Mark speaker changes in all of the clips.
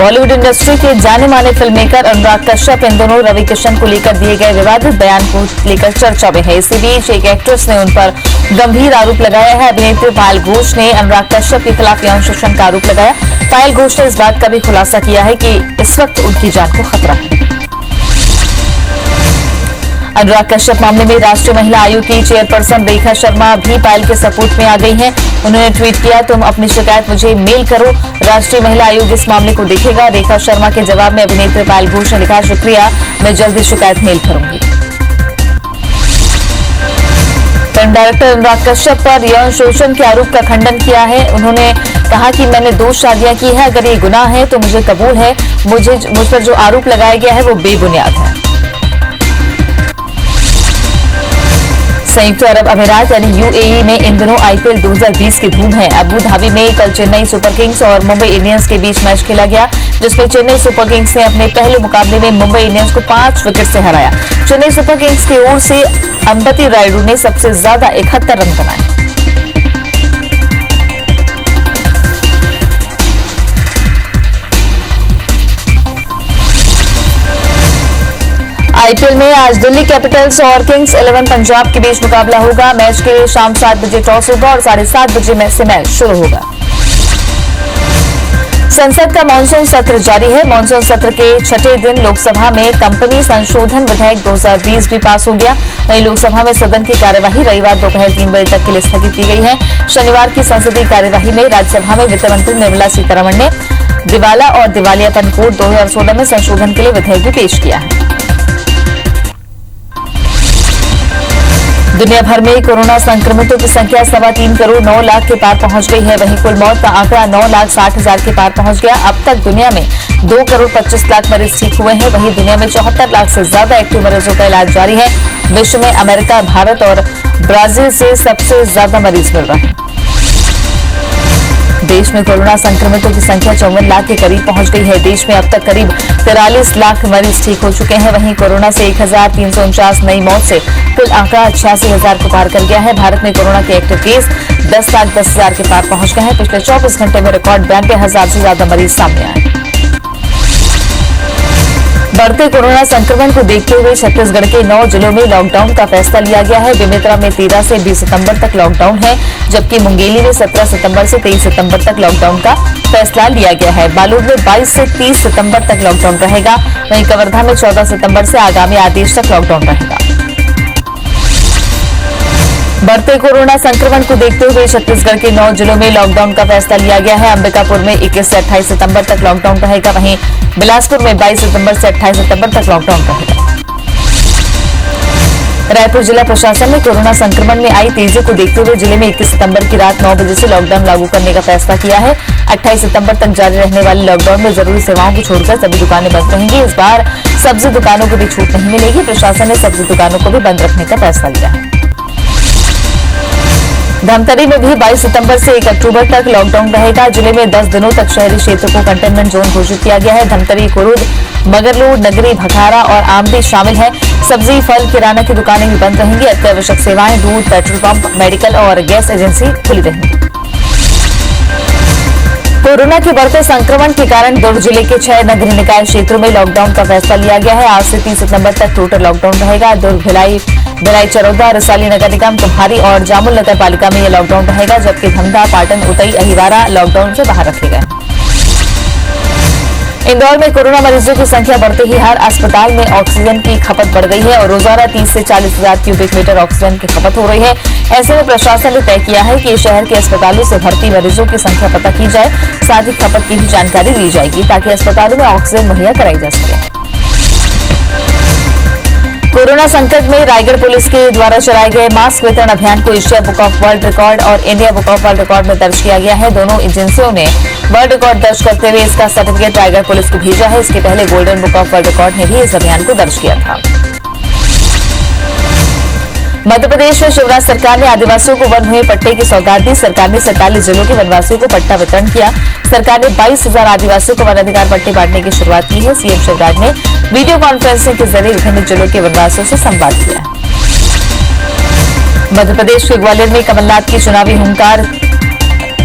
Speaker 1: Bollywood industry के जाने माने फिल्म मेकर अनुराग कश्यप इन दोनों रवि किशन को लेकर दिए गए विवादित बयान को लेकर चर्चा में है। इसी बीच एक एक्ट्रेस ने उन पर गंभीर आरोप लगाया है। अभिनेत्री पायल घोष ने अनुराग कश्यप के खिलाफ यौन शोषण का आरोप लगाया। पायल घोष ने इस बात का भी खुलासा किया है कि इस वक्त उनकी जान को खतरा है। अनुराग कश्यप मामले में राष्ट्रीय महिला आयोग की चेयरपर्सन रेखा शर्मा भी पायल के सपोर्ट में आ गई हैं। उन्होंने ट्वीट किया, तुम अपनी शिकायत मुझे मेल करो, राष्ट्रीय महिला आयोग इस मामले को देखेगा। रेखा शर्मा के जवाब में अभिनेत्री पायल घोष ने लिखा, शुक्रिया, मैं जल्दी शिकायत मेल करूंगी। फिल्म डायरेक्टर अनुराग कश्यप पर यौन शोषण के आरोप का खंडन किया है। उन्होंने कहा कि मैंने 2 शादियां की है, अगर ये गुनाह है तो मुझे कबूल है। मुझ पर जो आरोप लगाया गया है वो बेबुनियाद है। संयुक्त अरब अमीरात यानी यूएई में इन दिनों आईपीएल 2020 की धूम है। अबू धाबी में कल चेन्नई सुपर किंग्स और मुंबई इंडियंस के बीच मैच खेला गया, जिसमें चेन्नई सुपर किंग्स ने अपने पहले मुकाबले में मुंबई इंडियंस को 5 विकेट से हराया। चेन्नई सुपर किंग्स की ओर से अंबती रायडू ने सबसे ज्यादा 71 रन बनाए। आईपीएल में आज दिल्ली कैपिटल्स और किंग्स 11 पंजाब के बीच मुकाबला होगा। मैच के शाम 7 बजे टॉस होगा और 7:30 बजे से मैच शुरू होगा। संसद का मानसून सत्र जारी है। मानसून सत्र के 6ठे दिन लोकसभा में कंपनी संशोधन विधेयक 2020 भी पास हो गया। वहीं लोकसभा में सदन की कार्यवाही रविवार दोपहर 3 बजे तक के लिए स्थगित की गई है। शनिवार की संसदीय कार्यवाही में राज्यसभा में वित्त मंत्री निर्मला सीतारमण ने दिवाला और दिवालियापन कोड 2016 में संशोधन के लिए विधेयक भी पेश किया है। दुनिया भर में कोरोना संक्रमितों की संख्या 3.25 करोड़ 9 लाख के पार पहुंच गई है। वहीं कुल मौत का आंकड़ा 9,60,000 के पार पहुंच गया। अब तक दुनिया में 2 करोड़ 25 लाख मरीज ठीक हुए हैं। वहीं दुनिया में 74 लाख से ज्यादा एक्टिव मरीजों का इलाज जारी है। विश्व में अमेरिका, भारत और ब्राजील से सबसे ज्यादा मरीज मिल रहे हैं। देश में कोरोना संक्रमितों की संख्या 54 लाख के करीब पहुंच गई है। देश में अब तक करीब 43 लाख मरीज ठीक हो चुके हैं। वहीं कोरोना से 1,349 नई मौत से कुल आंकड़ा 86,000 को पार कर गया है। भारत में कोरोना के एक्टिव केस 10,10,000 के पार पहुंच गए हैं। पिछले 24 घंटे में रिकॉर्ड 92,000 से ज्यादा मरीज सामने आए। बढ़ते कोरोना संक्रमण को देखते हुए छत्तीसगढ़ के 9 जिलों में लॉकडाउन का फैसला लिया गया है। बेमेतरा में 13 से 20 सितंबर तक लॉकडाउन है, जबकि मुंगेली में 17 सितंबर से 23 सितंबर तक लॉकडाउन का फैसला लिया गया है। बालोद में 22 से 30 सितंबर तक लॉकडाउन रहेगा। वहीं कवर्धा में 14 सितंबर से आगामी आदेश तक लॉकडाउन रहेगा। बढ़ते कोरोना संक्रमण को देखते हुए छत्तीसगढ़ के 9 जिलों में लॉकडाउन का फैसला लिया गया है। अंबिकापुर में 21 से 28 सितंबर तक लॉकडाउन रहेगा। वहीं बिलासपुर में 22 सितंबर से 28 सितंबर तक लॉकडाउन रहेगा। रायपुर जिला प्रशासन ने कोरोना संक्रमण में आई तेजी को देखते हुए जिले में 21 सितंबर की रात 9 बजे से लॉकडाउन लागू करने का फैसला किया है। 28 सितंबर तक जारी रहने वाले लॉकडाउन में जरूरी सेवाओं को छोड़कर सभी दुकानें बंद रहेंगी। इस बार सब्जी दुकानों को भी छूट नहीं मिलेगी। प्रशासन ने सब्जी दुकानों को भी बंद रखने का फैसला लिया है। धमतरी में भी 22 सितंबर से 1 अक्टूबर तक लॉकडाउन रहेगा। जिले में 10 दिनों तक शहरी क्षेत्र को कंटेनमेंट जोन घोषित किया गया है। धमतरी, कुरुद, मगरलोड, नगरी, भखारा और आमदी शामिल है। सब्जी, फल, किराना की दुकानें भी बंद रहेंगी। अत्यावश्यक सेवाएं, दूध, पेट्रोल पंप, मेडिकल और गैस एजेंसी खुली रहेंगी। कोरोना के बढ़ते संक्रमण के कारण दुर्ग जिले के 6 नगरीय निकाय क्षेत्रों में लॉकडाउन का फैसला लिया गया है। आज से 30 सितंबर तक टोटल लॉकडाउन रहेगा। दुर्ग, भिलाई, चरौदा, रिसाली नगर निगम, कुम्हारी और जामुल नगर पालिका में यह लॉकडाउन रहेगा, जबकि धमधा, पाटन, उतई, अहिवारा लॉकडाउन से बाहर रखे गए। इंदौर में कोरोना मरीजों की संख्या बढ़ते ही हर अस्पताल में ऑक्सीजन की खपत बढ़ गई है और रोजाना 30 से 40,000 क्यूबिक मीटर ऑक्सीजन की खपत हो रही है। ऐसे में प्रशासन ने तय किया है कि शहर के अस्पतालों से भर्ती मरीजों की संख्या पता की जाए, साथ ही खपत की भी जानकारी ली जाएगी ताकि अस्पतालों में ऑक्सीजन मुहैया कराई जा सके। कोरोना संकट में रायगढ़ पुलिस के द्वारा चलाए गए मास्क वितरण अभियान को Asia Book of World Record और India Book of World Record में दर्ज किया गया है। दोनों एजेंसियों ने वर्ल्ड रिकॉर्ड दर्ज करते हुए इसका सर्टिफिकेट रायगढ़ पुलिस को भेजा है। इसके पहले golden book of World record ने भी इस अभियान को दर्ज किया था। मध्य प्रदेश में शिवराज सरकार ने आदिवासियों को वन भूमि पट्टे की सौगात दी। सरकार ने 47 जिलों के वनवासियों को पट्टा वितरण किया। सरकार ने 22,000 आदिवासियों को वन अधिकार पट्टे बांटने की शुरुआत की है। सीएम शिवराज ने वीडियो कॉन्फ्रेंसिंग के जरिए विभिन्न जिलों के वनवासियों से संवाद किया। मध्य प्रदेश के ग्वालियर में कमलनाथ की चुनावी हुंकार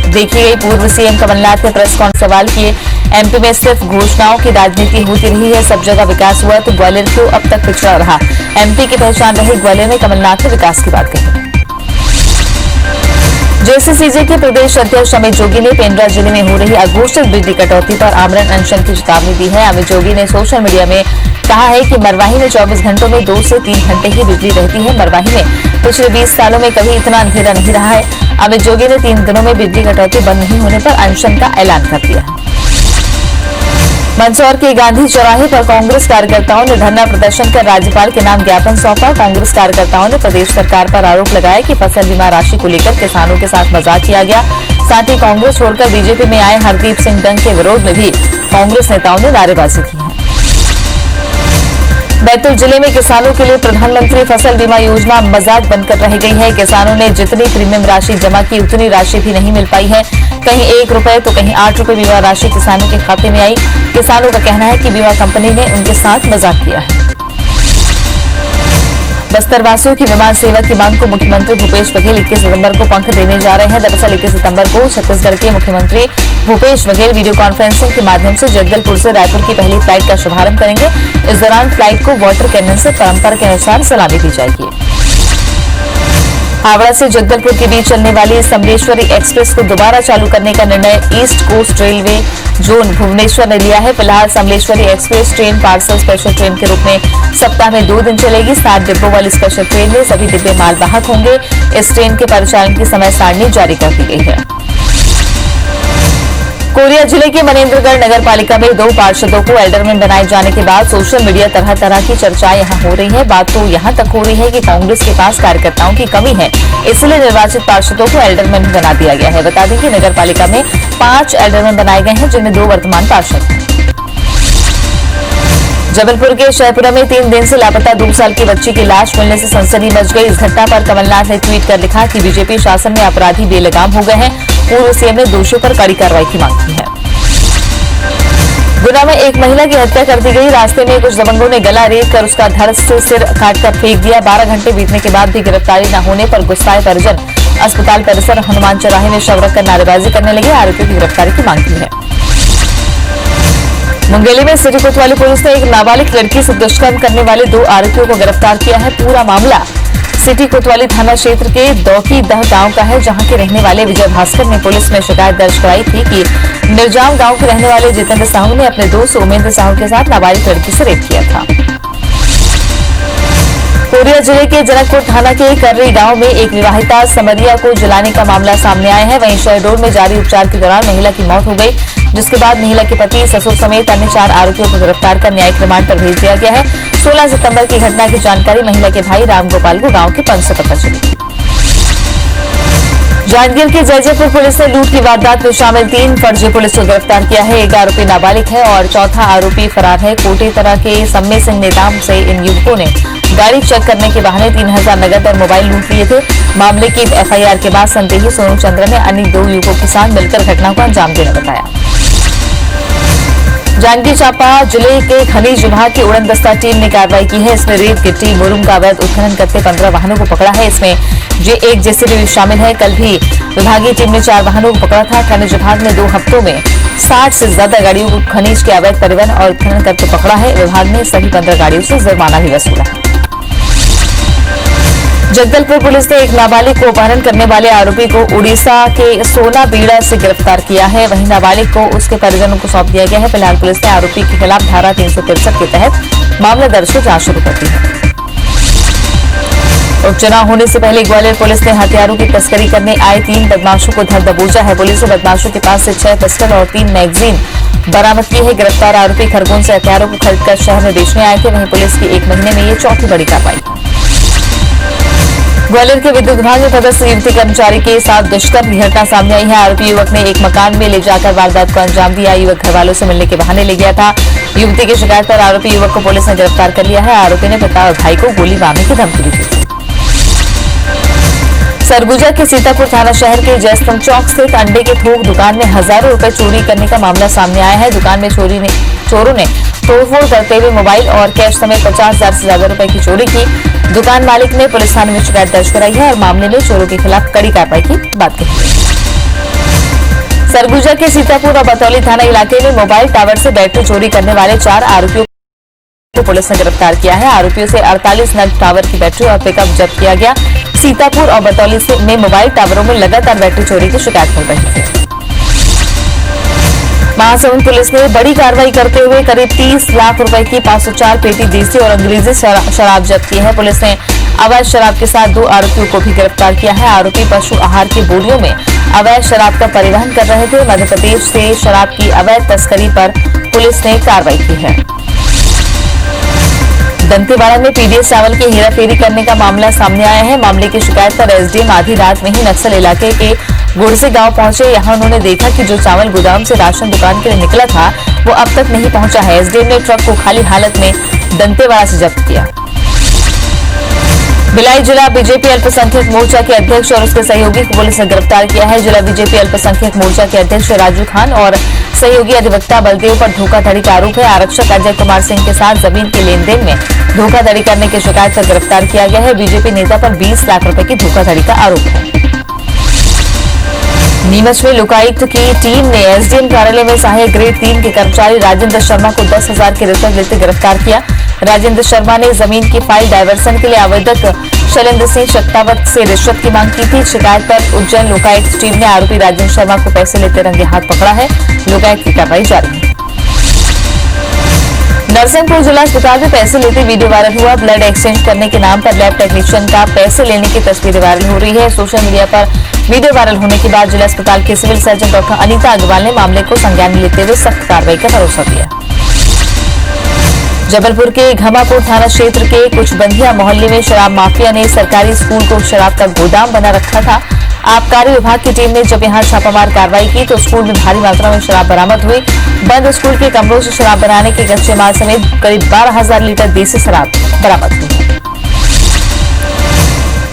Speaker 1: देखी गई। पूर्व सीएम कमलनाथ ने प्रेस कॉन्फ्रेंस सवाल किए। एमपी में सिर्फ घोषणाओं की राजनीति होती रही है, सब जगह विकास हुआ तो ग्वालियर क्यों अब तक पिछड़ा रहा। एमपी की पहचान रही ग्वालियर में कमलनाथ ने विकास की बात कही। जेसीसीजे के प्रदेश अध्यक्ष अमित जोगी ने पेंड्रा जिले में हो रही अघोषित बिजली कटौती पर आमरण अनशन की चेतावनी दी है। अमित जोगी ने सोशल मीडिया में कहा है कि मरवाही में 24 घंटों में 2 से 3 घंटे ही बिजली रहती है। मरवाही में पिछले 20 सालों में कभी इतना अंधेरा नहीं रहा है। अमित जोगी ने 3 दिनों में बिजली कटौती बंद नहीं होने पर अनशन का ऐलान कर दिया है। मंदसौर के गांधी चौराहे पर कांग्रेस कार्यकर्ताओं ने धरना प्रदर्शन कर राज्यपाल के नाम ज्ञापन सौंपा। कांग्रेस कार्यकर्ताओं ने प्रदेश सरकार पर आरोप लगाया कि फसल बीमा राशि को लेकर किसानों के साथ मजाक किया गया। साथ ही कांग्रेस छोड़कर बीजेपी में आए हरदीप सिंह डंग के विरोध में भी कांग्रेस नेताओं ने नारेबाजी की है। बैतूल जिले में किसानों के लिए प्रधानमंत्री फसल बीमा योजना मजाक बनकर रह गई है। किसानों ने जितनी प्रीमियम राशि जमा की उतनी राशि भी नहीं मिल पाई है। कहीं 1 रुपए तो कहीं 8 रुपए बीमा राशि किसानों के खाते में आई। किसानों का कहना है कि बीमा कंपनी ने उनके साथ मजाक किया है। बस्तर वासियों की विमान सेवा की मांग को मुख्यमंत्री भूपेश बघेल 21 सितंबर को पंख देने जा रहे हैं। दरअसल 21 सितंबर को छत्तीसगढ़ के मुख्यमंत्री भूपेश बघेल वीडियो कॉन्फ्रेंसिंग के माध्यम से जगदलपुर से रायपुर की पहली फ्लाइट का शुभारंभ करेंगे। इस दौरान फ्लाइट को वाटर कैनन से परंपरा के अनुसार सलामी दी जाएगी। हावड़ा से जगदलपुर के बीच चलने वाली समलेश्वरी एक्सप्रेस को दोबारा चालू करने का निर्णय east coast railway zone Bhubaneswar ने लिया है। फिलहाल Samaleswari express train parcel special train के रूप में सप्ताह में 2 दिन चलेगी। 7 डिब्बों वाली स्पेशल ट्रेन में सभी डिब्बे मालवाहक होंगे। इस ट्रेन के परिचालन की समय सारणी जारी कर दी गई है। कोरिया जिले के मनेन्द्रगढ़ नगर पालिका में 2 पार्षदों को एल्डरमैन बनाए जाने के बाद सोशल मीडिया तरह तरह की चर्चाएं यहां हो रही है। बात तो यहां तक हो रही है कि कांग्रेस के पास कार्यकर्ताओं की कमी है, इसलिए निर्वाचित पार्षदों को एल्डरमैन बना दिया गया है। बता दें कि नगर पालिका में 5 एल्डरमैन बनाए गए हैं, जिनमें 2 वर्तमान पार्षद हैं। जबलपुर के शहपुरा में 3 दिन से लापता 2 साल की बच्ची की लाश मिलने से सनसनी मच गई। इस घटना पर कमलनाथ ने ट्वीट कर लिखा कि बीजेपी शासन में अपराधी बेलगाम हो गए हैं। पूर्व सीएम ने दोषियों पर कड़ी कार्रवाई की मांग की है। गुना में एक महिला की हत्या कर दी गई। रास्ते में कुछ दबंगों ने गला रेत कर उसका धड़ से सिर काटकर फेंक दिया। 12 घंटे बीतने के बाद भी गिरफ्तारी न होने पर गुस्साए परिजन अस्पताल परिसर हनुमान चौराहे में शव रखकर नारेबाजी करने लगे। आरोपियों की गिरफ्तारी की मांग की है। मुंगेली में सिटी कोतवाली पुलिस ने एक नाबालिग लड़की से दुष्कर्म करने वाले 2 आरोपियों को गिरफ्तार किया है। पूरा मामला सिटी कोतवाली थाना क्षेत्र के दौकी दह गांव का है, जहां के रहने वाले विजय भास्कर ने पुलिस में शिकायत दर्ज कराई थी कि निर्जाम गांव के रहने वाले जितेंद्र साहू ने अपने दोस्त उमेंद्र साहू के साथ नाबालिग लड़की से रेप किया था। कोरिया जिले के जनकपुर थाना के कर्री गांव में एक विवाहिता समरिया को जलाने का मामला सामने आया है। वहीं शहडोल में जारी उपचार के दौरान महिला की मौत हो गई, जिसके बाद महिला के पति, ससुर समेत अन्य 4 आरोपियों को गिरफ्तार कर न्यायिक रिमांड पर भेज दिया गया है। 16 सितंबर की घटना की जानकारी महिला के भाई रामगोपाल को गांव के पंच से पता चली। जांजगीर के जयजयपुर पुलिस ने लूट की वारदात में शामिल 3 फर्जी पुलिस को गिरफ्तार किया है। एक आरोपी नाबालिग है और चौथा आरोपी फरार है। कोटेतरा के सम्मे सिंह नेताम से इन युवकों ने गाड़ी चेक करने के बहाने 3000 नगद और मोबाइल लूट लिए थे। मामले की एफआईआर के बाद संदेही सोनू चंद्र ने अन्य 2 युवकों के साथ मिलकर घटना को अंजाम देना बताया। जांजगीर चांपा जिले के खनिज विभाग की उड़न दस्ता टीम ने कार्रवाई की है। इसमें रेत, गिट्टी, मुरुम का अवैध उत्खनन करते 15 वाहनों को पकड़ा है। इसमें एक जेसीबी भी शामिल है। कल भी विभागीय टीम ने 4 वाहनों को पकड़ा था। खनिज विभाग ने 2 हफ्तों में 60 से ज्यादा गाड़ियों को खनिज के अवैध परिवहन और उत्खनन करके पकड़ा है। विभाग ने सभी 15 गाड़ियों से जुर्माना भी वसूला है। जगदलपुर पुलिस ने एक नाबालिग को अपहरण करने वाले आरोपी को उड़ीसा के सोनाबीड़ा से गिरफ्तार किया है। वहीं नाबालिग को उसके परिजनों को सौंप दिया गया है। फिलहाल पुलिस ने आरोपी के खिलाफ धारा 363 के तहत मामला दर्ज कर जांच शुरू कर दी है। उपचुनाव होने से पहले ग्वालियर पुलिस ने हथियारों की तस्करी करने आए 3 बदमाशों को धर दबोचा है। पुलिस ने बदमाशों के पास से 6 पिस्टल और 3 मैगजीन बरामद की है। गिरफ्तार आरोपी खरगोन से हथियारों को खरीदकर शहर में बेचने आए थे। वहीं पुलिस की 1 महीने में ये चौथी बड़ी कार्रवाई है। ग्वालियर के विद्युत विभाग में पदस्थ युवती कर्मचारी के साथ दुष्कर्म की घटना सामने आई है। आरोपी युवक ने एक मकान में ले जाकर वारदात को अंजाम दिया। युवक घर वालों से मिलने के बहाने ले गया था। युवती की शिकायत पर आरोपी युवक को पुलिस ने गिरफ्तार कर लिया है। आरोपी ने पिता और भाई को गोली मारने की धमकी दी थी। सरगुजा के सीतापुर थाना शहर के जयस्तंभ चौक स्थित अंडे के थोक दुकान में हजारों रुपए चोरी करने का मामला सामने आया है। दुकान में चोरों ने तोड़फोड़ करते हुए मोबाइल और कैश समेत 50,000 से ज्यादा रुपए की चोरी की। दुकान मालिक ने पुलिस थाने में शिकायत दर्ज कराई है और मामले में चोरों के खिलाफ कड़ी कार्रवाई की बात कही है। सरगुजा के सीतापुर और बतौली थाना इलाके में मोबाइल टावर से बैटरी चोरी करने वाले 4 आरोपियों को पुलिस ने गिरफ्तार किया है। आरोपियों से 48 नग टावर की बैटरी और पिकअप जब्त किया गया। सीतापुर और बतौली में मोबाइल टावरों में लगातार बैटरी चोरी की शिकायत मिल रही थी। महासमुंद पुलिस ने बड़ी कार्रवाई करते हुए करीब 30 लाख रुपए की 504 पेटी देसी और अंग्रेजी शराब जब्त की है। पुलिस ने अवैध शराब के साथ 2 आरोपियों को भी गिरफ्तार किया है। आरोपी पशु आहार की बोरियों में अवैध शराब का परिवहन कर रहे थे। मध्य प्रदेश से शराब की अवैध तस्करी पर पुलिस ने कार्रवाई की है। दंतेवाड़ा में पीडीएस चावल की हेराफेरी करने का मामला सामने आया है। मामले की शिकायत पर एसडीएम आधी रात में ही नक्सल इलाके के गुड़से गांव पहुंचे। यहां उन्होंने देखा कि जो चावल गोदाम से राशन दुकान के लिए निकला था वो अब तक नहीं पहुंचा है। एसडीएम ने ट्रक को खाली हालत में दंतेवाड़ा से जब्त किया। भिलाई जिला बीजेपी अल्पसंख्यक मोर्चा के अध्यक्ष और उसके सहयोगी को पुलिस ने गिरफ्तार किया है। जिला बीजेपी अल्पसंख्यक मोर्चा के अध्यक्ष राजू खान और सहयोगी अधिवक्ता बलदेव पर धोखाधड़ी का आरोप है। आरक्षक अजय कुमार सिंह के साथ जमीन के लेन देन में धोखाधड़ी करने की शिकायत पर गिरफ्तार किया गया है। बीजेपी नेता पर 20 लाख रुपए की धोखाधड़ी का आरोप है। नीमच में लोकायुक्त की टीम ने एसडीएम कार्यालय में सहायक ग्रेड 3 के कर्मचारी राजेंद्र शर्मा को 10,000 की रिश्वत लेते गिरफ्तार किया। राजेंद्र शर्मा ने जमीन की फाइल डायवर्सन के लिए आवेदक शैलेंद्र सिंह शक्तावत से रिश्वत की मांग की थी। शिकायत पर उज्जैन लोकायुक्त टीम ने आरोपी राजेंद्र शर्मा को पैसे लेते रंगे हाथ पकड़ा है। लोकायुक्त की कार्रवाई जारी है। नरसिंहपुर जिला अस्पताल में पैसे लेते वीडियो वायरल हुआ। ब्लड एक्सचेंज करने के नाम पर लैब टेक्नीशियन का पैसे लेने की तस्वीरें वायरल हो रही है। सोशल मीडिया पर वीडियो वायरल होने के बाद जिला अस्पताल के civil surgeon doctor Anita Agarwal ने मामले को संज्ञान में लेते हुए सख्त कार्रवाई का भरोसा दिया। जबलपुर के घमापुर थाना क्षेत्र के कुछ बंधिया मोहल्ले में शराब माफिया ने सरकारी स्कूल को शराब का गोदाम बना रखा था। आबकारी विभाग की टीम ने जब यहां छापामार कार्रवाई की तो स्कूल में भारी मात्रा में शराब बरामद हुई। बंद स्कूल के कमरों से शराब बनाने के कच्चे माल समेत करीब 12,000 लीटर देसी शराब बरामद हुई।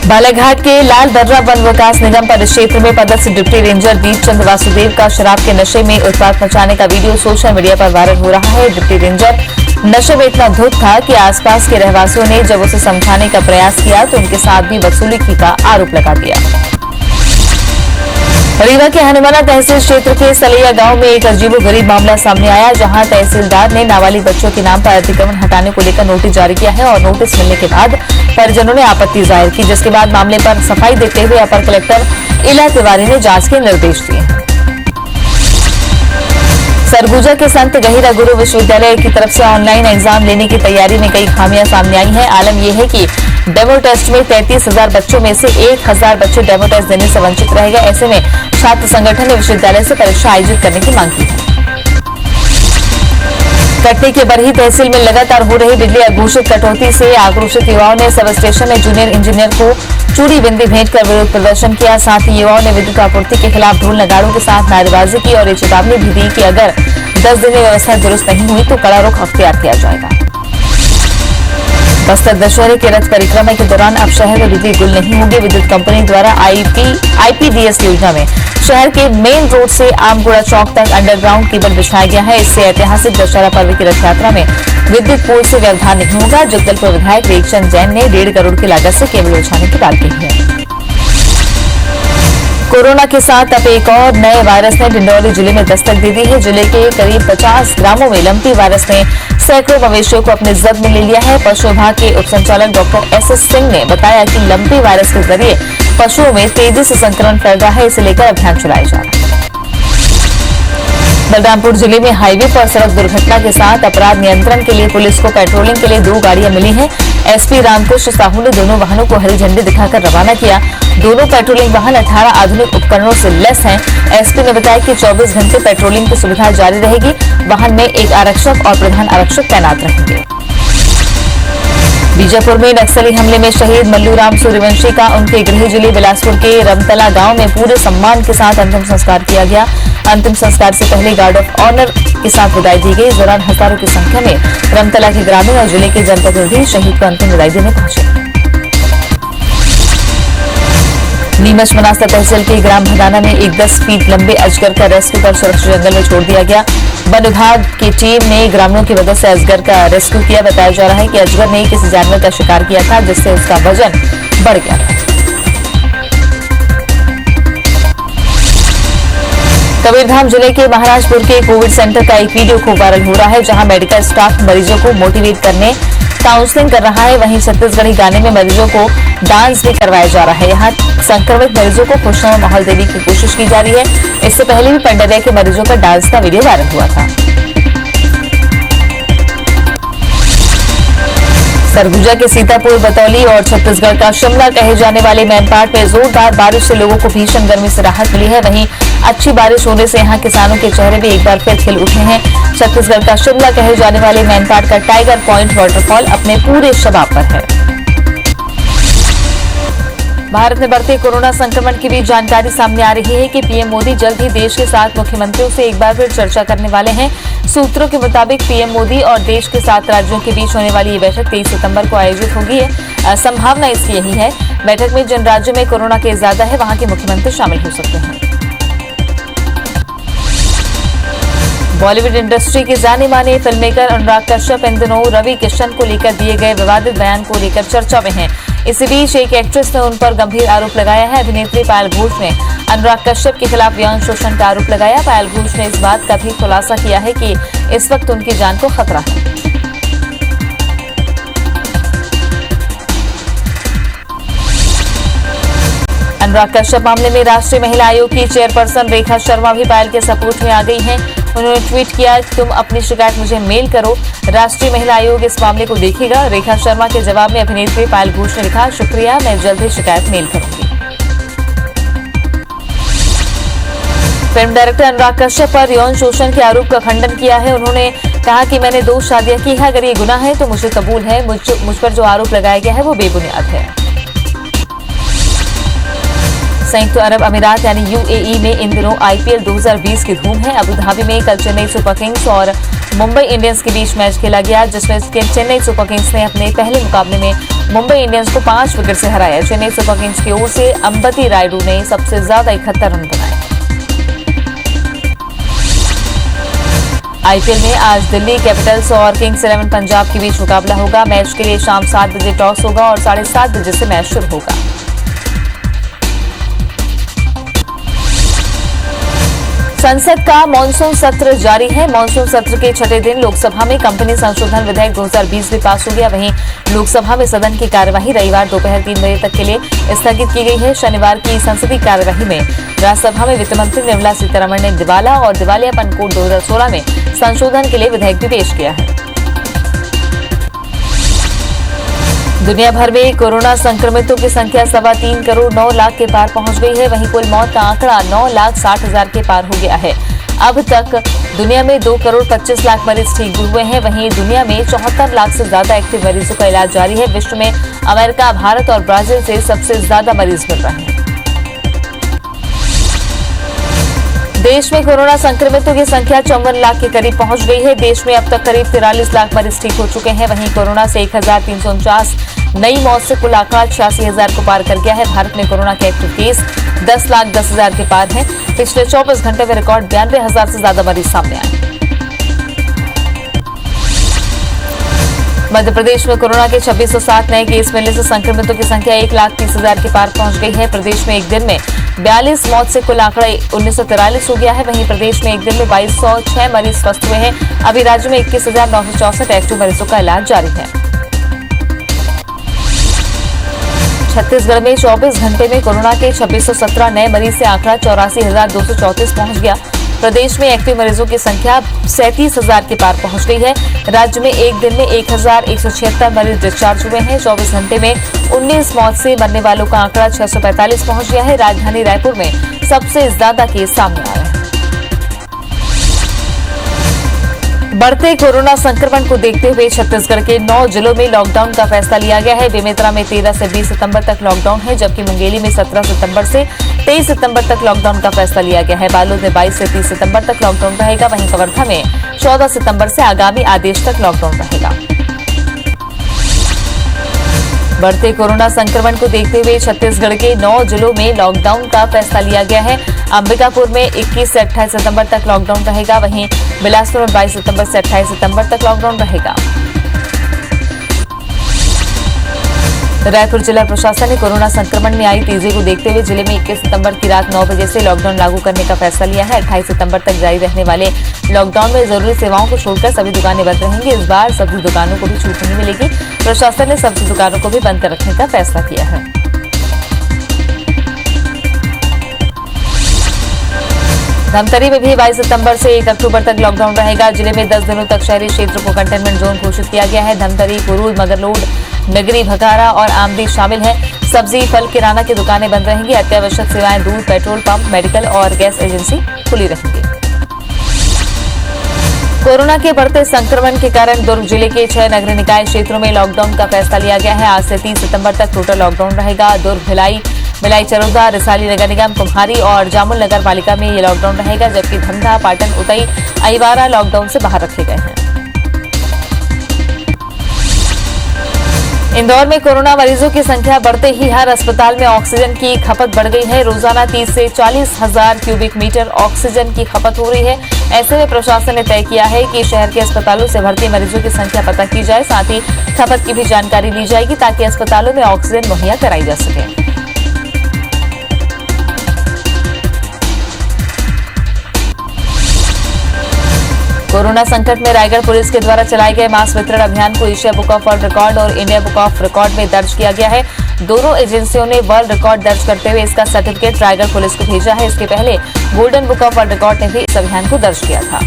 Speaker 1: बालाघाट के लाल दर्रा वन विकास निगम परिषद क्षेत्र में पदस्थ डिप्टी रेंजर दीपचंद वासुदेव का शराब के नशे में उत्पात मचाने का वीडियो सोशल मीडिया पर वायरल हो रहा है। डिप्टी रेंजर नशे में इतना धुत था कि आसपास के रहवासियों ने जब उसे समझाने का प्रयास किया तो उनके साथ भी वसूली का आरोप लगा दिया। रीवा के हनुमाना तहसील क्षेत्र के सलैया गांव में एक अजीबोगरीब मामला सामने आया, जहां तहसीलदार ने नाबालिग बच्चों के नाम पर अतिक्रमण हटाने को लेकर नोटिस जारी किया है और नोटिस मिलने के बाद परिजनों ने आपत्ति जाहिर की, जिसके बाद मामले पर सफाई देते हुए अपर कलेक्टर इला तिवारी ने जांच के निर्देश दिए। सरगुजा के संत गहिरा गुरु विश्वविद्यालय की तरफ से ऑनलाइन एग्जाम लेने की तैयारी में कई खामियां सामने आई हैं। आलम यह है कि डेमो टेस्ट में 33,000 बच्चों में से 1,000 बच्चे डेमो टेस्ट देने से वंचित रह गए। ऐसे में छात्र संगठन ने विश्वविद्यालय से परीक्षा आयोजित करने की मांग की है। कटनी के बरही तहसील में लगातार हो रही बिजली अघोषित कटौती से आक्रोशित युवाओं ने सब स्टेशन में जूनियर इंजीनियर को चूड़ी बिंदी भेंट कर विरोध प्रदर्शन किया। साथ ही युवाओं ने विद्युत आपूर्ति के खिलाफ ढोल नगाड़ों के साथ नारेबाजी की और ये चेतावनी भी दी कि अगर 10 दिन में व्यवस्था दुरुस्त नहीं हुई तो कड़ा रुख अख्तियार किया जाएगा। बस्तर दशहरे के रथ परिक्रमा के दौरान अब शहर में बिजली गुल नहीं होगी। विद्युत कंपनी द्वारा आईपीडीएस योजना में शहर के मेन रोड से आमगुड़ा चौक तक अंडरग्राउंड केबल बिछाया गया है। इससे ऐतिहासिक दशहरा पर्व की रथ यात्रा में विद्युत पोल से व्यवधान नहीं होगा। जगदलपुर विधायक रेखचंद जैन ने 1.5 करोड़ की लागत से केबल बिछाने की बात कही है। कोरोना के साथ अब एक और नए वायरस ने डिंडौरी जिले में दस्तक दे दी है। जिले के करीब 50 ग्रामों में लंपी वायरस ने सैकड़ों मवेशियों को अपने जद में ले लिया है। पशु विभाग के उप संचालक डॉक्टर एस सिंह ने बताया कि लंपी वायरस के जरिए पशुओं में तेजी से संक्रमण फैल रहा है, इसे लेकर अभियान चलाया जा रहा है। बलरामपुर जिले में हाईवे पर सड़क दुर्घटना के साथ अपराध नियंत्रण के लिए पुलिस को पेट्रोलिंग के लिए 2 गाड़ियां मिली हैं। एसपी रामकृष्ण साहू ने दोनों वाहनों को हरी झंडी दिखाकर रवाना किया। दोनों पेट्रोलिंग वाहन 18 आधुनिक उपकरणों से लैस हैं। एसपी ने बताया कि 24 घंटे पेट्रोलिंग की सुविधा जारी रहेगी। वाहन में एक आरक्षक और प्रधान आरक्षक तैनात रहेंगे। बीजापुर में नक्सली हमले में शहीद मल्लूराम सूर्यवंशी का उनके गृह जिले बिलासपुर के रमतला गांव में पूरे सम्मान के साथ अंतिम संस्कार किया गया। अंतिम संस्कार से पहले गार्ड ऑफ ऑनर के साथ विदाई दी गई। इस दौरान हजारों की संख्या में रमतला के ग्रामीण और जिले के जनप्रतिनिधि शहीद को अंतिम विदाई देने पहुंचे। नीमच मनासा तहसील के ग्राम भदाना में एक 10 फीट लंबे अजगर का रेस्क्यू कर सुरक्षित जंगल में छोड़ दिया गया। वन विभाग की टीम ने ग्रामीणों की मदद से अजगर का रेस्क्यू किया। बताया जा रहा है कि अजगर ने किसी जानवर का शिकार किया था, जिससे उसका वजन बढ़ गया था। कबीरधाम जिले के महाराजपुर के कोविड सेंटर का एक वीडियो खूब वायरल हो रहा है, जहां मेडिकल स्टाफ मरीजों को मोटिवेट करने काउंसलिंग कर रहा है। वहीं छत्तीसगढ़ी गाने में मरीजों को डांस भी करवाया जा रहा है। यहां संक्रमित मरीजों को खुशनुमा माहौल देने की कोशिश की जा रही है। इससे पहले भी पेंडेमिक के मरीजों का डांस का वीडियो वायरल हुआ था। सरगुजा के सीतापुर, बतौली और छत्तीसगढ़ का शिमला कहे जाने वाले मैनपाट में जोरदार बारिश से लोगों को भीषण गर्मी से राहत मिली है। वहीं अच्छी बारिश होने से यहां किसानों के चेहरे भी एक बार फिर खिल उठे हैं। छत्तीसगढ़ का शिमला कहे जाने वाले मैनपाट का टाइगर पॉइंट वाटरफॉल अपने पूरे शबाब पर है। भारत में बढ़ते कोरोना संक्रमण की भी जानकारी सामने आ रही है कि पीएम मोदी जल्द ही देश के 7 मुख्यमंत्रियों से एक बार फिर चर्चा करने वाले हैं। सूत्रों के मुताबिक पीएम मोदी और देश के 7 राज्यों के बीच होने वाली ये बैठक 23 सितंबर को आयोजित होगी है। संभावना इसकी यही है। बैठक में जिन राज्यों में कोरोना केस ज्यादा है वहां के मुख्यमंत्री शामिल हो सकते हैं। बॉलीवुड इंडस्ट्री के जाने माने फिल्ममेकर अनुराग कश्यप इन दिनों रवि किशन को लेकर दिए गए विवादित बयान को लेकर चर्चा में हैं। इसी बीच एक एक्ट्रेस ने उन पर गंभीर आरोप लगाया है। अभिनेत्री पायल घोष ने अनुराग कश्यप के खिलाफ यौन शोषण का आरोप लगाया। पायल घोष ने इस बात का भी खुलासा किया है कि इस वक्त उनकी जान को खतरा है। अनुराग कश्यप मामले में राष्ट्रीय महिला आयोग की चेयरपर्सन रेखा शर्मा भी पायल के सपोर्ट में आ गई हैं। उन्होंने ट्वीट किया, तुम अपनी शिकायत मुझे मेल करो, राष्ट्रीय महिला आयोग इस मामले को देखेगा। रेखा शर्मा के जवाब में अभिनेत्री पायल घोष ने लिखा, शुक्रिया, मैं जल्द ही शिकायत मेल करूंगी। फिल्म डायरेक्टर अनुराग कश्यप पर यौन शोषण के आरोप का खंडन किया है। उन्होंने कहा कि मैंने 2 शादियां की है, अगर ये गुनाह है तो मुझे कबूल है। मुझ पर जो आरोप लगाया गया है वो बेबुनियाद है। संयुक्त अरब अमीरात यानी यूएई में इन दिनों आईपीएल 2020 की धूम है। अबू धाबी में कल चेन्नई सुपर किंग्स और मुंबई इंडियंस के बीच मैच खेला गया, जिसमें चेन्नई सुपर किंग्स ने अपने पहले मुकाबले में मुंबई इंडियंस को 5 विकेट से हराया। चेन्नई सुपर किंग्स की ओर से अंबती रायडू ने सबसे ज्यादा 71 रन बनाए। आईपीएल में आज दिल्ली कैपिटल्स और किंग्स 11 पंजाब के बीच मुकाबला होगा। मैच के लिए शाम 7 बजे टॉस होगा और 7:30 बजे से मैच शुरू होगा। संसद का मानसून सत्र जारी है। मानसून सत्र के छठे दिन लोकसभा में कंपनी संशोधन विधेयक 2020 भी पास हो गया। वहीं लोकसभा में सदन की कार्यवाही रविवार दोपहर 3 बजे तक के लिए स्थगित की गई है। शनिवार की संसदीय कार्यवाही में राज्यसभा में वित्त मंत्री निर्मला सीतारमण ने दिवाला और दिवालियापन कोड 2016 में संशोधन के लिए विधेयक भी पेश किया है। दुनिया भर में कोरोना संक्रमितों की संख्या 3.25 करोड़ 9 लाख के पार पहुंच गई है। वहीं कुल मौत का आंकड़ा 9,60,000 के पार हो गया है। अब तक दुनिया में 2 करोड़ 25 लाख मरीज ठीक हुए हैं। वहीं दुनिया में 74 लाख से ज्यादा एक्टिव मरीजों का इलाज जारी है। विश्व में अमेरिका, भारत और ब्राजील से सबसे ज्यादा मरीज मिल रहे हैं। देश में कोरोना संक्रमितों की संख्या 54 लाख के करीब पहुंच गई है। देश में अब तक करीब 43 लाख मरीज ठीक हो चुके हैं। वहीं कोरोना से 1349 नई मौत से कुल आंकड़ा 86,000 को पार कर गया है। भारत में कोरोना के एक्टिव केस 10,10,000 के पार हैं। पिछले 24 घंटे में रिकॉर्ड 92,000 से ज्यादा मरीज सामने आए। मध्य प्रदेश में कोरोना के 2607 नए केस मिलने से संक्रमितों की संख्या 1,30,000 के पार पहुंच गई है। प्रदेश में एक दिन में 42 मौत से कुल आंकड़ा 1943 हो गया है। वहीं प्रदेश में एक दिन में 2206 मरीज स्वस्थ हुए हैं। अभी राज्य में 21,964 एक्टिव मरीजों का इलाज जारी है। छत्तीसगढ़ में 24 घंटे में कोरोना के 2617 नए मरीज से आंकड़ा 84,234 पहुंच गया। प्रदेश में एक्टिव मरीजों की संख्या 37,000 के पार पहुंच गई है। राज्य में एक दिन में 1,176 मरीज डिस्चार्ज हुए हैं। 24 घंटे में 19 मौत से मरने वालों का आंकड़ा 645 पहुंच गया है। राजधानी रायपुर में सबसे ज्यादा केस सामने आ रहे हैं। बढ़ते कोरोना संक्रमण को देखते हुए छत्तीसगढ़ के 9 जिलों में लॉकडाउन का फैसला लिया गया है। बेमेतरा में 13 से 20 सितंबर तक लॉकडाउन है, जबकि मुंगेली में 17 सितंबर से 23 सितंबर तक लॉकडाउन का फैसला लिया गया है। बालोद में 22 से 30 सितंबर तक लॉकडाउन रहेगा। वहीं कवर्धा में 14 सितंबर से आगामी आदेश तक लॉकडाउन रहेगा। बढ़ते कोरोना संक्रमण को देखते हुए छत्तीसगढ़ के 9 जिलों में लॉकडाउन का फैसला लिया गया है। अंबिकापुर में 21 से 28 सितंबर तक लॉकडाउन रहेगा। वहीं बिलासपुर में 22 सितंबर से 28 सितंबर तक लॉकडाउन रहेगा। रायपुर जिला प्रशासन ने कोरोना संक्रमण में आई तेजी को देखते हुए जिले में 21 सितंबर की रात 9 बजे से लॉकडाउन लागू करने का फैसला लिया है। 28 सितंबर तक जारी रहने वाले लॉकडाउन में जरूरी सेवाओं को छोड़कर सभी दुकानें बंद रहेंगी। इस बार सब्जी दुकानों को भी छूट नहीं मिलेगी। प्रशासन ने सब्जी दुकानों को भी बंद कर रखने का फैसला किया है। धमतरी में भी 22 सितंबर से 1 अक्टूबर तक लॉकडाउन रहेगा। जिले में 10 दिनों तक शहरी क्षेत्र को कंटेनमेंट जोन घोषित किया गया है। धमतरी, कुरूद, मगरलोड, नगरी, भखारा और आमदी शामिल है। सब्जी, फल, किराना की दुकानें बंद रहेंगी। अत्यावश्यक सेवाएं दूध, पेट्रोल पंप, मेडिकल और गैस एजेंसी खुली रहेंगी। कोरोना के बढ़ते संक्रमण के कारण दुर्ग जिले के 6 नगरीय निकाय क्षेत्रों में लॉकडाउन का फैसला लिया गया है। आज से 30 सितंबर तक टोटल लॉकडाउन रहेगा। दुर्ग, भिलाई, चरोदा, रिसाली नगर निगम, कुम्हारी और जामुल नगर पालिका में ये लॉकडाउन रहेगा, जबकि धमधा, पाटन, उतई, अहिवारा लॉकडाउन से बाहर रखे गए हैं। इंदौर में कोरोना मरीजों की संख्या बढ़ते ही हर अस्पताल में ऑक्सीजन की खपत बढ़ गई है। रोजाना 30 से 40 हजार क्यूबिक मीटर ऑक्सीजन की खपत हो रही है। ऐसे में प्रशासन ने तय किया है कि शहर के अस्पतालों से भर्ती मरीजों की संख्या पता की जाए, साथ ही खपत की भी जानकारी ली जाएगी ताकि अस्पतालों में ऑक्सीजन मुहैया कराई जा सके। कोरोना संकट में रायगढ़ पुलिस के द्वारा चलाए गए मास्क वितरण अभियान को Asia Book of World Record और इंडिया बुक ऑफ रिकॉर्ड में दर्ज किया गया है। दोनों एजेंसियों ने वर्ल्ड रिकॉर्ड दर्ज करते हुए इसका सर्टिफिकेट रायगढ़ पुलिस को भेजा है। इसके पहले golden book of World record ने भी इस अभियान को दर्ज किया था।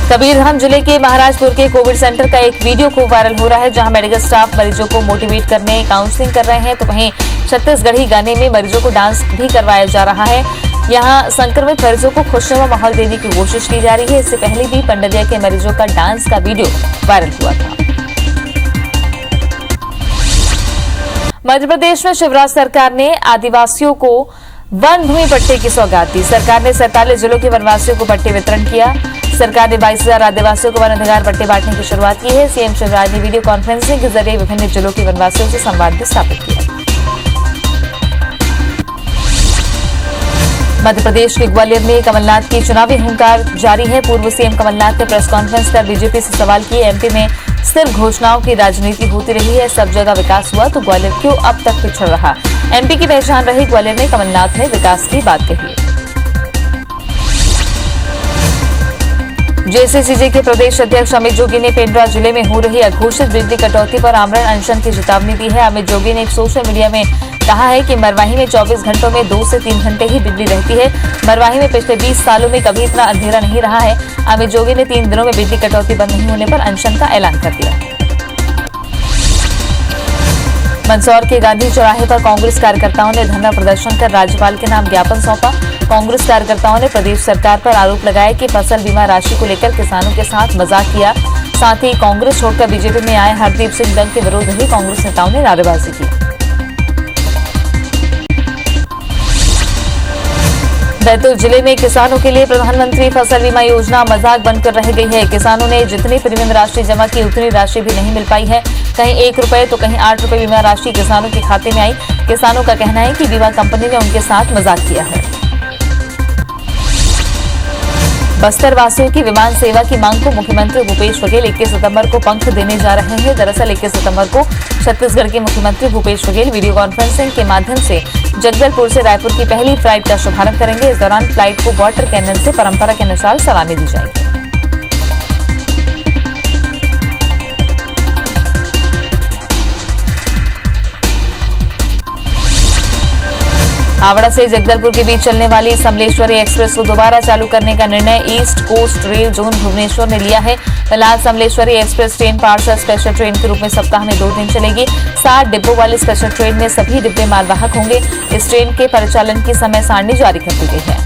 Speaker 1: कबीरधाम जिले के महाराजपुर के कोविड सेंटर का एक वीडियो खूब वायरल हो रहा है, जहां मेडिकल स्टाफ मरीजों को मोटिवेट करने, काउंसलिंग कर रहे हैं, तो वहीं छत्तीसगढ़ी गाने में मरीजों को डांस भी करवाया जा रहा है। यहां संक्रमित मरीजों को खुशनुमा माहौल देने की कोशिश की जा रही है। इससे पहले भी पंडरिया के मरीजों का डांस का वीडियो वायरल हुआ था। मध्य प्रदेश में शिवराज सरकार ने आदिवासियों को वन भूमि पट्टे की सौगात दी। सरकार ने 47 जिलों के वनवासियों को पट्टे वितरण किया। सरकार ने 22,000 आदिवासियों को वन अधिकार पट्टे बांटने की शुरुआत की है। सीएम शिवराज ने वीडियो कॉन्फ्रेंसिंग के जरिए विभिन्न जिलों के वनवासियों से संवाद भी स्थापित किया। मध्य प्रदेश के ग्वालियर में कमलनाथ की चुनावी हुंकार जारी है। पूर्व सीएम कमलनाथ ने प्रेस कॉन्फ्रेंस कर बीजेपी से सवाल किए। एमपी में सिर्फ घोषणाओं की राजनीति होती रही है, सब जगह विकास हुआ तो ग्वालियर क्यों अब तक पिछड़ रहा। एमपी की पहचान रही ग्वालियर में कमलनाथ ने विकास की बात कही। जेसीसीजे के प्रदेश अध्यक्ष अमित जोगी ने पेंड्रा जिले में हो रही अघोषित बिजली कटौती पर आमरण अनशन की चेतावनी दी है। अमित जोगी ने एक सोशल मीडिया में कहा है कि मरवाही में 24 घंटों में 2 से 3 घंटे ही बिजली रहती है। मरवाही में पिछले 20 सालों में कभी इतना अंधेरा नहीं रहा है। अमित जोगी ने 3 दिनों में बिजली कटौती बंद नहीं होने पर अनशन का ऐलान कर दिया। मंदसौर के गांधी चौराहे पर कांग्रेस कार्यकर्ताओं ने धरना प्रदर्शन कर राज्यपाल के नाम ज्ञापन सौंपा। कांग्रेस कार्यकर्ताओं ने प्रदेश सरकार पर आरोप लगाया कि फसल बीमा राशि को लेकर किसानों के साथ मजाक किया। साथ ही कांग्रेस छोड़कर बीजेपी में आए हरदीप सिंह डंग के विरोध में कांग्रेस नेताओं ने नारेबाजी की। बैतूल जिले में किसानों के लिए प्रधानमंत्री फसल बीमा योजना मजाक बनकर रह गई है। किसानों ने जितनी प्रीमियम राशि जमा की उतनी राशि भी नहीं मिल पाई है। कहीं 1 रुपए तो कहीं 8 रुपए बीमा राशि किसानों के खाते में आई। किसानों का कहना है कि बीमा कंपनी ने उनके साथ मजाक किया है। बस्तर वासियों की विमान सेवा की मांग को मुख्यमंत्री भूपेश बघेल 21 सितंबर को पंख देने जा रहे हैं। दरअसल 21 सितंबर को छत्तीसगढ़ के मुख्यमंत्री भूपेश बघेल वीडियो कॉन्फ्रेंसिंग के माध्यम से जगदलपुर से रायपुर की पहली फ्लाइट का शुभारंभ करेंगे। इस दौरान फ्लाइट को वाटर कैनन से परंपरा के अनुसार सलामी दी जाएगी। हावड़ा से जगदलपुर के बीच चलने वाली समलेश्वरी एक्सप्रेस को दोबारा चालू करने का निर्णय east coast rail zone Bhubaneswar ने लिया है। फिलहाल Samaleswari express train parcel special train के रूप में सप्ताह में 2 दिन चलेगी। 60 डिब्बों वाली स्पेशल ट्रेन में सभी डिब्बे मालवाहक होंगे। इस ट्रेन के परिचालन की समय सारणी जारी कर दी गई है।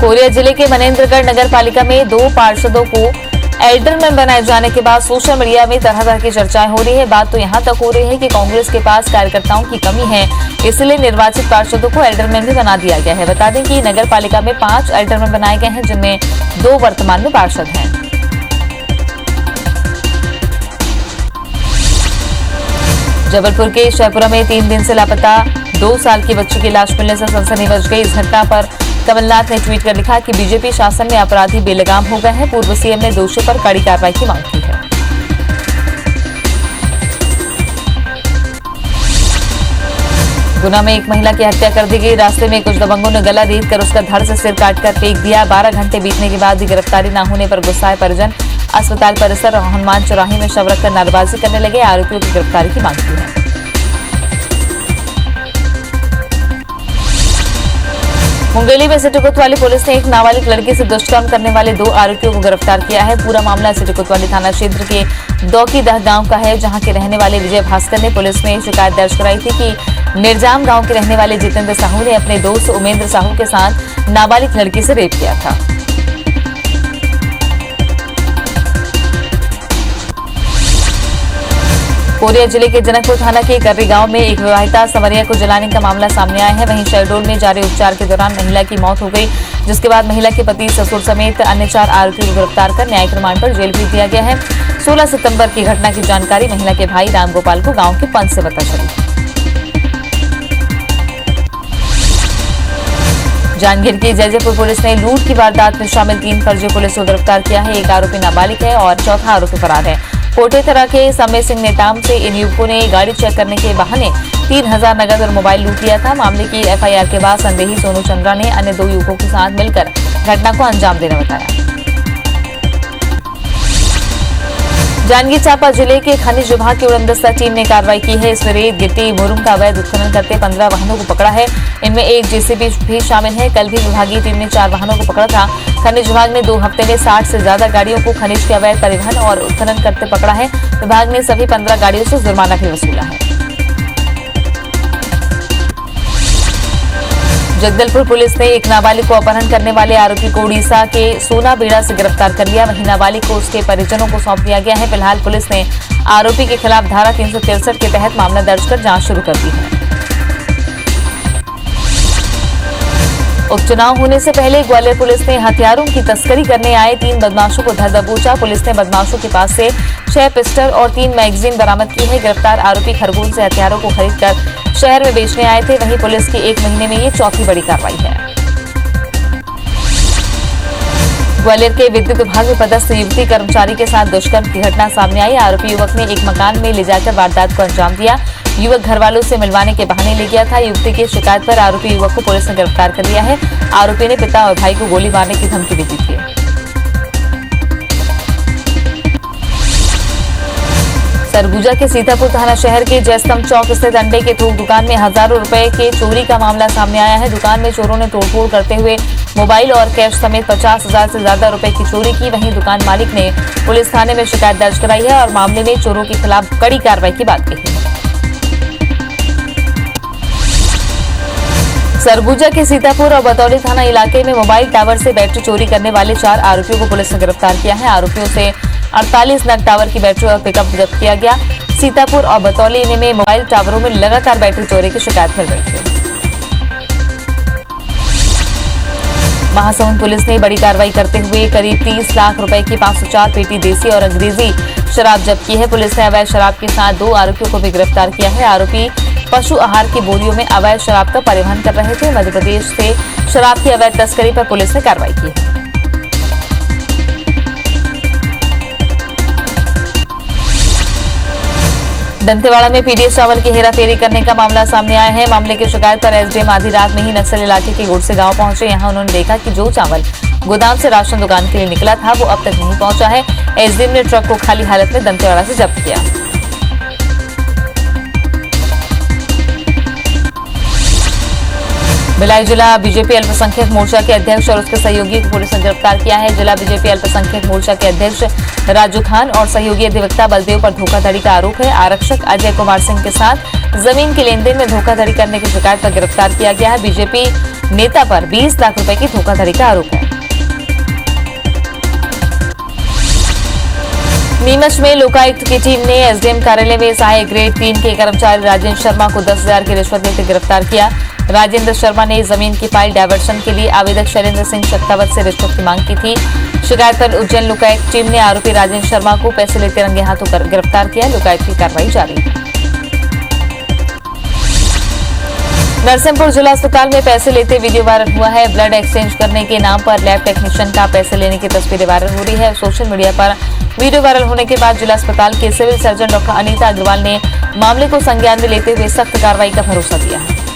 Speaker 1: कोरिया जिले के मनेन्द्रगढ़ नगर पालिका में 2 पार्षदों को एल्डरमैन बनाए जाने के बाद सोशल मीडिया में तरह तरह की चर्चाएं हो रही है। बात तो यहां तक हो रही है कि कांग्रेस के पास कार्यकर्ताओं की कमी है, इसलिए निर्वाचित पार्षदों को एल्डरमैन भी बना दिया गया है। बता दें कि नगर पालिका में 5 एल्डरमैन बनाए गए हैं, जिनमें 2 वर्तमान में पार्षद हैं। जबलपुर के शहपुरा में 3 दिन से लापता 2 साल की बच्ची की लाश मिलने से सनसनी मच गई। इस घटना पर कमलनाथ ने ट्वीट कर लिखा कि बीजेपी शासन में अपराधी बेलगाम हो गए हैं। पूर्व सीएम ने दोषियों पर कड़ी कार्रवाई की मांग की है। गुना में एक महिला की हत्या कर दी गई। रास्ते में कुछ दबंगों ने गला रेत कर उसका धड़ से सिर काटकर फेंक दिया। 12 घंटे बीतने के बाद भी गिरफ्तारी न होने पर गुस्साए परिजन अस्पताल परिसर और हनुमान चौराहे में शव रखकर नारेबाजी करने लगे। आरोपियों की गिरफ्तारी की मांग की है। मुंगेली में सिटी कोतवाली पुलिस ने एक नाबालिग लड़की से दुष्कर्म करने वाले 2 आरोपियों को गिरफ्तार किया है। पूरा मामला सिटी कोतवाली थाना क्षेत्र के दौकीदह गांव का है, जहां के रहने वाले विजय भास्कर ने पुलिस में शिकायत दर्ज कराई थी कि निर्जाम गांव के रहने वाले जितेंद्र साहू ने अपने दोस्त उमेंद्र साहू के साथ नाबालिग लड़की से रेप किया था। कोरिया जिले के जनकपुर थाना के कर्री गांव में एक विवाहिता संवरिया को जलाने का मामला सामने आया है। वहीं शहडोल में जारी उपचार के दौरान महिला की मौत हो गई, जिसके बाद महिला के पति, ससुर समेत अन्य 4 आरोपियों को गिरफ्तार कर न्यायिक रिमांड पर जेल भेज दिया गया है। 16 सितंबर की घटना की जानकारी महिला के भाई रामगोपाल को गांव के पंच से पता चली। जांजगीर की जयजयपुर पुलिस ने लूट की वारदात में शामिल 3 फर्जी पुलिस को गिरफ्तार किया है। एक आरोपी नाबालिग है और चौथा आरोपी फरार है। कोटेथरा के समय सिंह नेताम से इन युवकों ने गाड़ी चेक करने के बहाने 3000 नगद और मोबाइल लूट लिया था। मामले की एफआईआर के बाद संदेही सोनू चंद्रा ने अन्य 2 युवकों के साथ मिलकर घटना को अंजाम देना बताया। जांजगीर चांपा जिले के खनिज विभाग की उड़नदस्ता टीम ने कार्रवाई की है। इसमें रेत, गिट्टी, मुरुम का अवैध उत्खनन करते 15 वाहनों को पकड़ा है। इनमें एक जेसीबी भी शामिल है। कल भी विभागीय टीम ने 4 वाहनों को पकड़ा था। खनिज विभाग ने 2 हफ्ते में 60 से ज्यादा गाड़ियों को खनिज के अवैध परिवहन और उत्खनन करते पकड़ा है। विभाग ने सभी 15 गाड़ियों से जुर्माना भी वसूला है। जगदलपुर पुलिस ने एक नाबालिग को अपहरण करने वाले आरोपी को उड़ीसा के सोनाबेड़ा से गिरफ्तार कर लिया। वहीं नाबालिग को उसके परिजनों को सौंप दिया गया है। फिलहाल पुलिस ने आरोपी के खिलाफ धारा 363 के तहत मामला दर्ज कर जांच शुरू कर दी है। उपचुनाव होने से पहले ग्वालियर पुलिस ने हथियारों की तस्करी करने आए 3 बदमाशों को धर दबोचा। पुलिस ने बदमाशों के पास से 6 पिस्टल और 3 मैगजीन बरामद की है। गिरफ्तार आरोपी खरगोन से हथियारों को खरीदकर शहर में बेचने आए थे। वहीं पुलिस की 1 महीने में ये चौथी बड़ी कार्रवाई है। ग्वालियर के विद्युत विभाग में पदस्थ युवती कर्मचारी के साथ दुष्कर्म की घटना सामने आई। आरोपी युवक ने एक मकान में ले जाकर वारदात को अंजाम दिया। युवक घर वालों से मिलवाने के बहाने ले गया था। युवती की शिकायत पर आरोपी युवक को पुलिस ने गिरफ्तार कर लिया है। आरोपी ने पिता और भाई को गोली मारने की धमकी भी दी थी। सरगुजा के सीतापुर थाना शहर के जयस्तंभ चौक स्थित अंडे के थोक दुकान में हजारों रुपए के चोरी का मामला सामने आया है। दुकान में चोरों ने तोड़फोड़ करते हुए मोबाइल और कैश समेत 50,000 से ज्यादा रुपए की चोरी की। वहीं दुकान मालिक ने पुलिस थाने में शिकायत दर्ज कराई है और मामले में चोरों के खिलाफ कड़ी कार्रवाई की बात कही है। सरगुजा के सीतापुर और बतौली थाना इलाके में मोबाइल टावर से बैटरी चोरी करने वाले 4 आरोपियों को पुलिस ने गिरफ्तार किया है। आरोपियों से 48 नग टावर की बैटरी और पिकअप जब्त किया गया। सीतापुर और बतौली में मोबाइल टावरों में लगातार बैटरी चोरी की शिकायत मिल रही थी। महासमुंद पुलिस ने बड़ी कार्रवाई करते हुए करीब 30 लाख रुपए की 504 पेटी देसी और अंग्रेजी शराब जब्त की है। पुलिस ने अवैध शराब के साथ 2 आरोपियों को भी गिरफ्तार किया है। आरोपी पशु आहार की बोरियों में अवैध शराब का परिवहन कर रहे थे। मध्य प्रदेश से शराब की अवैध तस्करी पर पुलिस ने कार्रवाई की है। दंतेवाड़ा में पीडीएस चावल की हेराफेरी करने का मामला सामने आया है। मामले की शिकायत पर एसडीएम आधी रात में ही नक्सल इलाके के गुड़से गांव पहुंचे। यहां उन्होंने देखा कि जो चावल गोदाम से राशन दुकान के लिए निकला था वो अब तक नहीं पहुंचा है। एसडीएम ने ट्रक को खाली हालत में दंतेवाड़ा से जब्त किया। भिलाई जिला बीजेपी अल्पसंख्यक मोर्चा के अध्यक्ष और उसके सहयोगी को पुलिस ने गिरफ्तार किया है। जिला बीजेपी अल्पसंख्यक मोर्चा के अध्यक्ष राजू खान और सहयोगी अधिवक्ता बलदेव पर धोखाधड़ी का आरोप है। आरक्षक अजय कुमार सिंह के साथ जमीन के लेनदेन में धोखाधड़ी करने की शिकायत पर गिरफ्तार किया गया है। बीजेपी नेता पर 20 लाख रुपए की धोखाधड़ी का आरोप है। नीमच में लोकायुक्त की टीम ने एसडीएम कार्यालय में सहायक ग्रेड 3 के कर्मचारी राजेंद्र शर्मा को 10,000 की रिश्वत लेते गिरफ्तार किया। राजेंद्र शर्मा ने जमीन की फाइल डायवर्सन के लिए आवेदक शैलेंद्र सिंह शेखावत से रिश्वत की मांग की थी। शिकायत पर उज्जैन लोकायुक्त टीम ने आरोपी राजेंद्र शर्मा को पैसे लेते रंगे हाथों गिरफ्तार किया। लोकायुक्त की कार्रवाई जारी है। नरसिंहपुर जिला अस्पताल में पैसे लेते वीडियो वायरल हुआ है। ब्लड एक्सचेंज करने के नाम पर लैब टेक्नीशियन का पैसे लेने की तस्वीरें वायरल हो रही है। सोशल मीडिया पर वीडियो वायरल होने के बाद जिला अस्पताल के civil surgeon doctor Anita Agarwal ने मामले को संज्ञान में लेते हुए सख्त कार्रवाई का भरोसा दिया है।